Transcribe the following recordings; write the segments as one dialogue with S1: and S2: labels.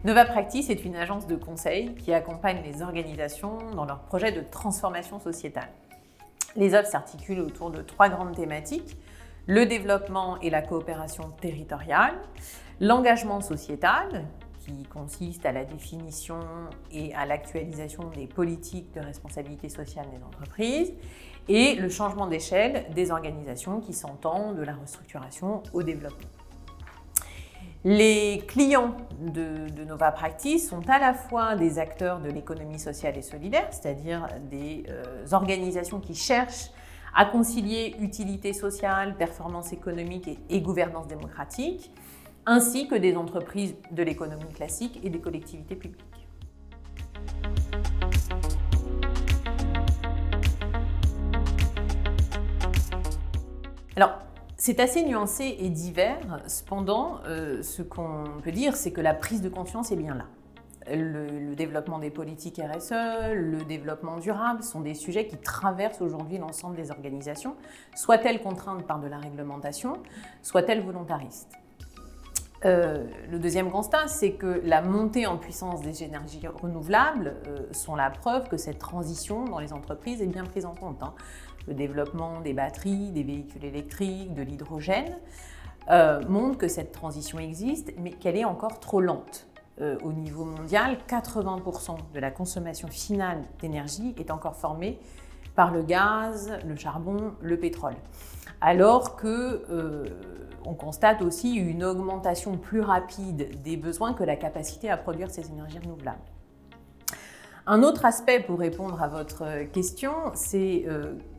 S1: Nova Practice est une agence de conseil qui accompagne les organisations dans leurs projets de transformation sociétale. Les offres s'articulent autour de 3 grandes thématiques: le développement et la coopération territoriale, l'engagement sociétal, qui consiste à la définition et à l'actualisation des politiques de responsabilité sociale des entreprises, et le changement d'échelle des organisations qui s'entend de la restructuration au développement. Les clients de Nova Practice sont à la fois des acteurs de l'économie sociale et solidaire, c'est-à-dire des organisations qui cherchent à concilier utilité sociale, performance économique et gouvernance démocratique, ainsi que des entreprises de l'économie classique et des collectivités publiques. Alors, c'est assez nuancé et divers. Cependant, ce qu'on peut dire, c'est que la prise de conscience est bien là. Le développement des politiques RSE, le développement durable sont des sujets qui traversent aujourd'hui l'ensemble des organisations, soit-elles contraintes par de la réglementation, soit-elles volontaristes. Le deuxième constat, c'est que la montée en puissance des énergies renouvelables sont la preuve que cette transition dans les entreprises est bien prise en compte. Le développement des batteries, des véhicules électriques, de l'hydrogène montre que cette transition existe, mais qu'elle est encore trop lente. Au niveau mondial, 80% de la consommation finale d'énergie est encore formée par le gaz, le charbon, le pétrole. Alors qu'on constate aussi une augmentation plus rapide des besoins que la capacité à produire ces énergies renouvelables. Un autre aspect pour répondre à votre question, c'est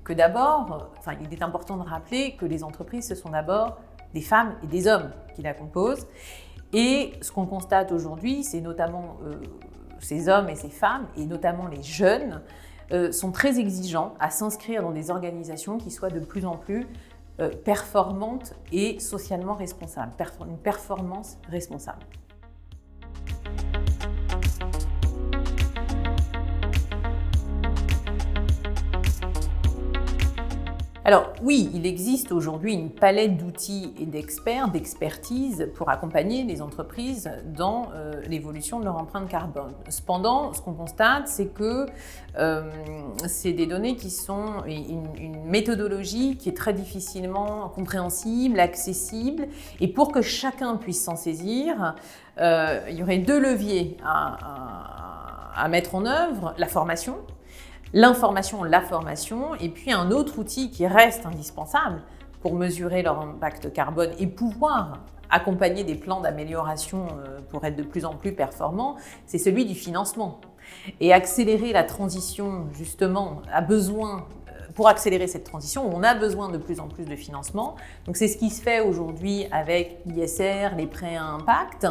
S1: que d'abord, il est important de rappeler que les entreprises, ce sont d'abord des femmes et des hommes qui la composent. Et ce qu'on constate aujourd'hui, c'est notamment ces hommes et ces femmes, et notamment les jeunes, sont très exigeants à s'inscrire dans des organisations qui soient de plus en plus performantes et socialement responsables, une performance responsable. Alors oui, il existe aujourd'hui une palette d'outils et d'experts, d'expertise pour accompagner les entreprises dans l'évolution de leur empreinte carbone. Cependant, ce qu'on constate, c'est que c'est des données qui sont une méthodologie qui est très difficilement compréhensible, accessible, et pour que chacun puisse s'en saisir, il y aurait 2 leviers à mettre en œuvre: la formation, la formation, et puis un autre outil qui reste indispensable pour mesurer leur impact carbone et pouvoir accompagner des plans d'amélioration pour être de plus en plus performants, c'est celui du financement. Et accélérer la transition, justement, pour accélérer cette transition, on a besoin de plus en plus de financement. Donc c'est ce qui se fait aujourd'hui avec l'ISR, les prêts à impact,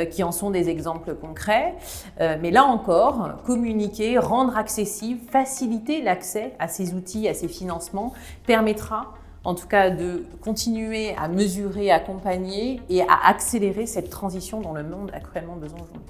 S1: qui en sont des exemples concrets. Mais là encore, communiquer, rendre accessible, faciliter l'accès à ces outils, à ces financements, permettra en tout cas de continuer à mesurer, accompagner et à accélérer cette transition dont le monde a cruellement besoin aujourd'hui.